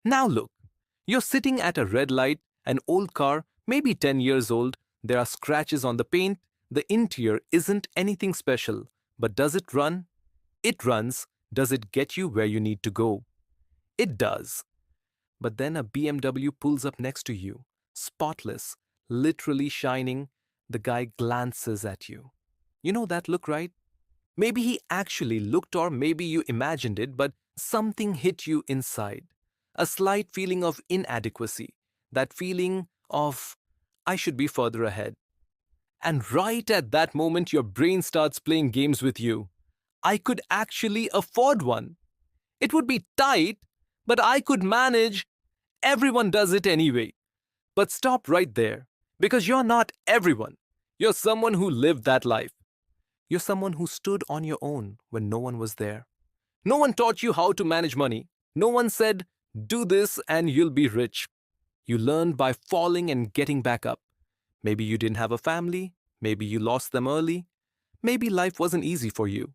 Now look, you're sitting at a red light, an old car, maybe 10 years old, there are scratches on the paint, the interior isn't anything special. But does it run? It runs. Does it get you where you need to go? It does. But then a BMW pulls up next to you, spotless, literally shining. The guy glances at you. You know that look, right? Maybe he actually looked, or maybe you imagined it, but something hit you inside. A slight feeling of inadequacy. That feeling of, I should be further ahead. And right at that moment, your brain starts playing games with you. I could actually afford one. It would be tight, but I could manage. Everyone does it anyway. But stop right there, because you're not everyone. You're someone who lived that life. You're someone who stood on your own when no one was there. No one taught you how to manage money. No one said, do this and you'll be rich. You learned by falling and getting back up. Maybe you didn't have a family. Maybe you lost them early. Maybe life wasn't easy for you.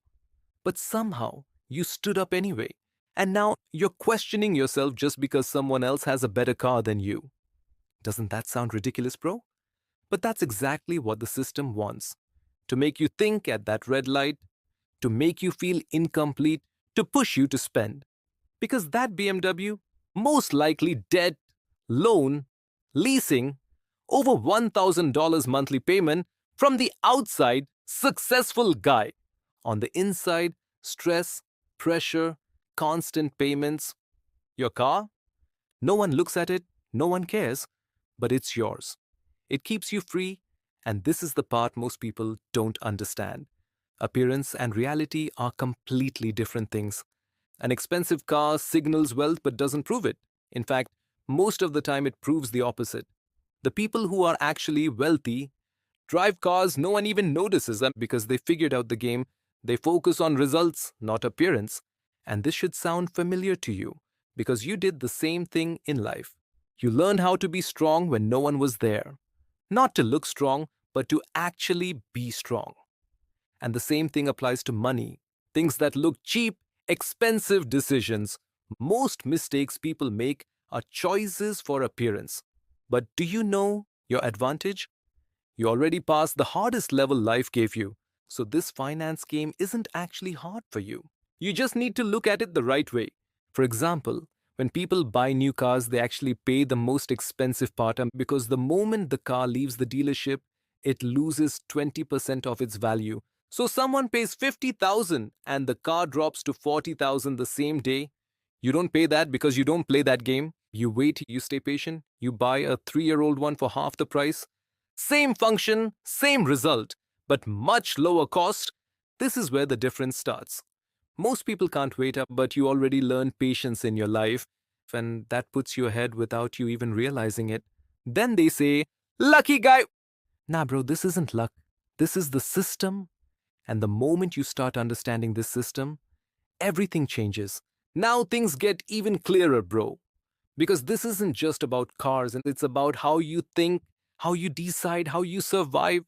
But somehow, you stood up anyway. And now you're questioning yourself just because someone else has a better car than you. Doesn't that sound ridiculous, bro? But that's exactly what the system wants. To make you think at that red light, to make you feel incomplete, to push you to spend. Because that BMW, most likely debt, loan, leasing, over $1,000 monthly payment, from the outside, successful guy. On the inside, stress, pressure, constant payments. Your car? No one looks at it, no one cares, but it's yours. It keeps you free, and this is the part most people don't understand. Appearance and reality are completely different things. An expensive car signals wealth but doesn't prove it. In fact, most of the time it proves the opposite. The people who are actually wealthy drive cars no one even notices them because they figured out the game. They focus on results, not appearance. And this should sound familiar to you because you did the same thing in life. You learned how to be strong when no one was there. Not to look strong, but to actually be strong. And the same thing applies to money. Things that look cheap, expensive decisions. Most mistakes people make are choices for appearance. But do you know your advantage? You already passed the hardest level life gave you. So this finance game isn't actually hard for you. You just need to look at it the right way. For example, when people buy new cars, they actually pay the most expensive part because the moment the car leaves the dealership, it loses 20% of its value. So someone pays 50,000 and the car drops to 40,000 the same day. You don't pay that because you don't play that game. You wait, you stay patient, you buy a 3-year-old one for half the price. Same function, same result, but much lower cost. This is where the difference starts. Most people can't wait up, but you already learned patience in your life, and that puts you ahead without you even realizing it. Then they say, lucky guy. Nah, bro, this isn't luck. This is the system. And the moment you start understanding this system, everything changes. Now things get even clearer, bro. Because this isn't just about cars, and it's about how you think, how you decide, how you survive.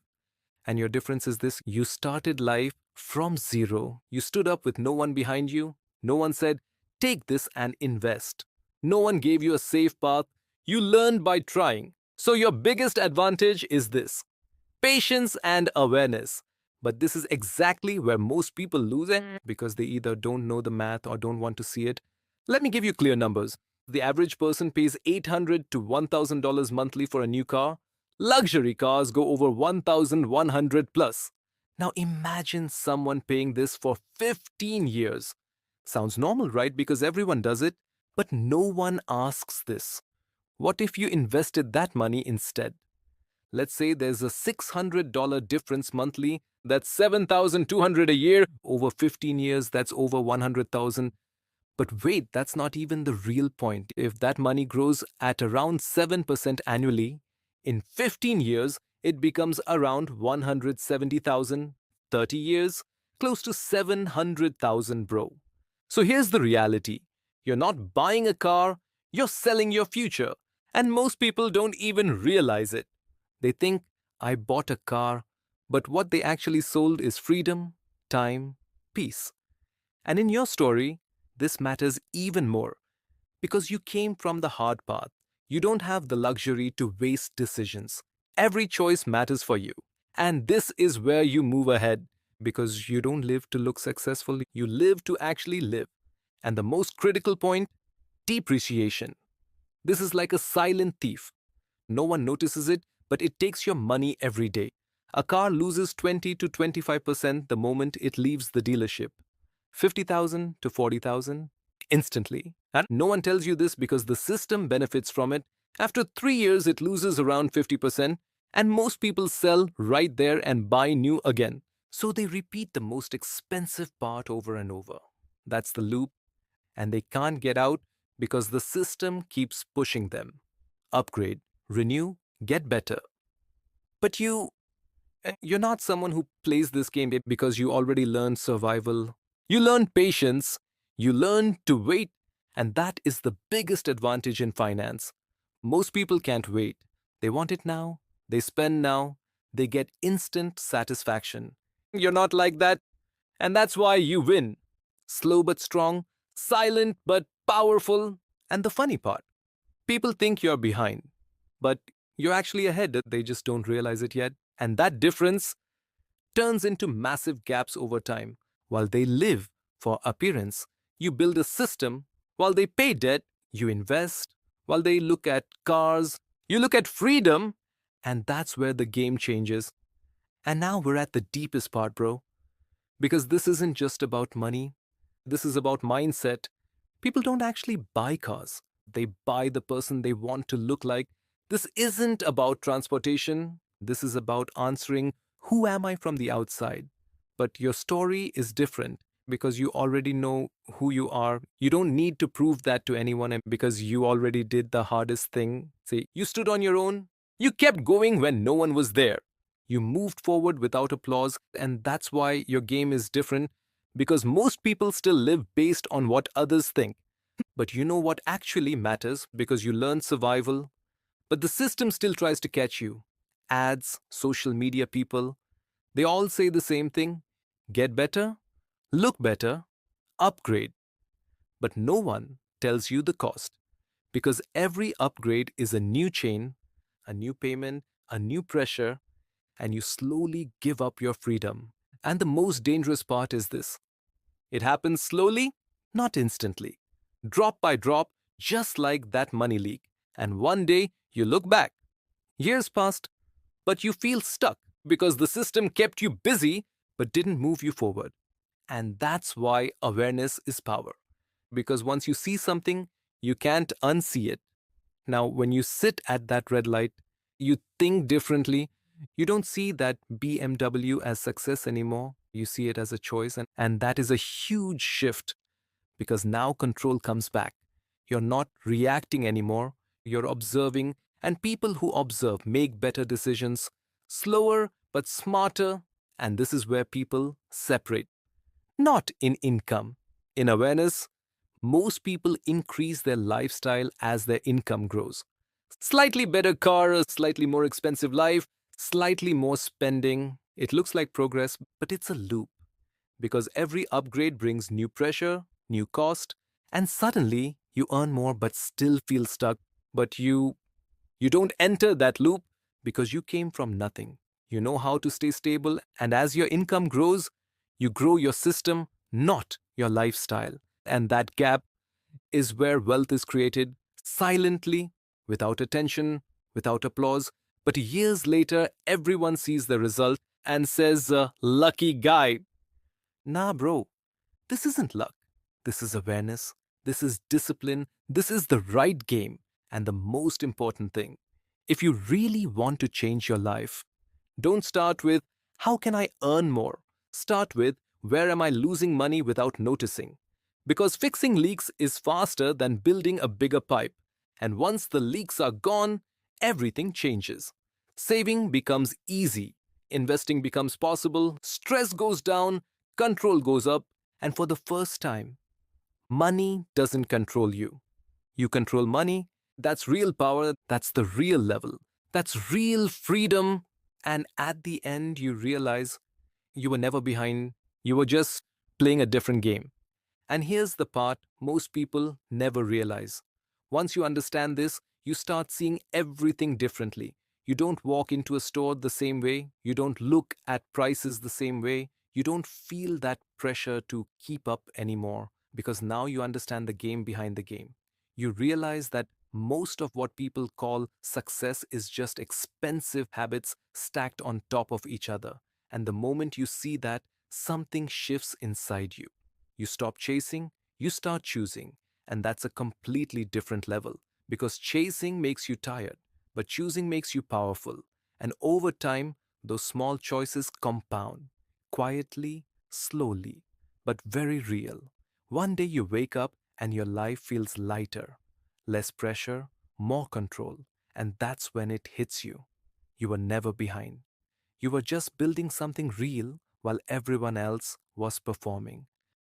And your difference is this: you started life from zero. You stood up with no one behind you. No one said, take this and invest. No one gave you a safe path. You learned by trying. So your biggest advantage is this: patience and awareness. But this is exactly where most people lose it because they either don't know the math or don't want to see it. Let me give you clear numbers. The average person pays $800 to $1,000 monthly for a new car. Luxury cars go over 1,100 plus. Now imagine someone paying this for 15 years. Sounds normal, right? Because everyone does it. But no one asks this. What if you invested that money instead? Let's say there's a $600 difference monthly. That's $7,200 a year. Over 15 years, that's over 100,000. But wait, that's not even the real point. If that money grows at around 7% annually, in 15 years, it becomes around 170,000. 30 years, close to 700,000, bro. So here's the reality. You're not buying a car, you're selling your future. And most people don't even realize it. They think, I bought a car, but what they actually sold is freedom, time, peace. And in your story, this matters even more Because you came from the hard path. You don't have the luxury to waste decisions. Every choice matters for you. And this is where you move ahead because you don't live to look successful, you live to actually live. And the most critical point, depreciation. This is like a silent thief. No one notices it, but it takes your money every day. A car loses 20 to 25% the moment it leaves the dealership. 50,000 to 40,000 instantly. And no one tells you this because the system benefits from it. After 3 years, it loses around 50%, and most people sell right there and buy new again. So they repeat the most expensive part over and over. That's the loop, and they can't get out because the system keeps pushing them. Upgrade, renew, get better. But you're not someone who plays this game because you already learned survival. You learned patience, you learned to wait, and that is the biggest advantage in finance. Most people can't wait. They want it now, they spend now, they get instant satisfaction. You're not like that, and that's why you win. Slow but strong, silent but powerful. And the funny part, people think you're behind, but you're actually ahead. They just don't realize it yet. And that difference turns into massive gaps over time. While they live for appearance, you build a system. While they pay debt, you invest. While they look at cars, you look at freedom. And that's where the game changes. And now we're at the deepest part, bro. Because this isn't just about money, this is about mindset. People don't actually buy cars, they buy the person they want to look like. This isn't about transportation, this is about answering, who am I from the outside? But your story is different because you already know who you are. You don't need to prove that to anyone because you already did the hardest thing. Say, you stood on your own, you kept going when no one was there. You moved forward without applause, and that's why your game is different because most people still live based on what others think. But you know what actually matters because you learn survival. But the system still tries to catch you. Ads, social media people, they all say the same thing: get better, look better, upgrade. But no one tells you the cost because every upgrade is a new chain, a new payment, a new pressure, and you slowly give up your freedom. And the most dangerous part is this: it happens slowly, not instantly, drop by drop, just like that money leak. And one day you look back, years passed, but you feel stuck because the system kept you busy but didn't move you forward. And that's why awareness is power. Because once you see something, you can't unsee it. Now, when you sit at that red light, you think differently. You don't see that BMW as success anymore. You see it as a choice. And that is a huge shift because now control comes back. You're not reacting anymore, you're observing. And people who observe make better decisions, slower but smarter. And this is where people separate, not in income, in awareness. Most people increase their lifestyle as their income grows. Slightly better car, a slightly more expensive life, slightly more spending. It looks like progress, but it's a loop because every upgrade brings new pressure, new cost, and suddenly you earn more but still feel stuck. But you don't enter that loop because you came from nothing. You know how to stay stable, and as your income grows, you grow your system, not your lifestyle. And that gap is where wealth is created silently, without attention, without applause. But years later, everyone sees the result and says, lucky guy. Nah, bro, this isn't luck. This is awareness. This is discipline. This is the right game. And the most important thing, if you really want to change your life, don't start with, how can I earn more? Start with, where am I losing money without noticing? Because fixing leaks is faster than building a bigger pipe. And once the leaks are gone, everything changes. Saving becomes easy, investing becomes possible, stress goes down, control goes up, and for the first time, money doesn't control you. You control money. That's real power. That's the real level. That's real freedom. And at the end, you realize you were never behind. You were just playing a different game. And here's the part most people never realize. Once you understand this, you start seeing everything differently. You don't walk into a store the same way, you don't look at prices the same way, you don't feel that pressure to keep up anymore because now you understand the game behind the game. You realize that most of what people call success is just expensive habits stacked on top of each other. And the moment you see that, something shifts inside you. You stop chasing, you start choosing. And that's a completely different level because chasing makes you tired, but choosing makes you powerful. And over time, those small choices compound quietly, slowly, but very real. One day you wake up and your life feels lighter, less pressure, more control, and that's when it hits you. You were never behind. You were just building something real while everyone else was performing.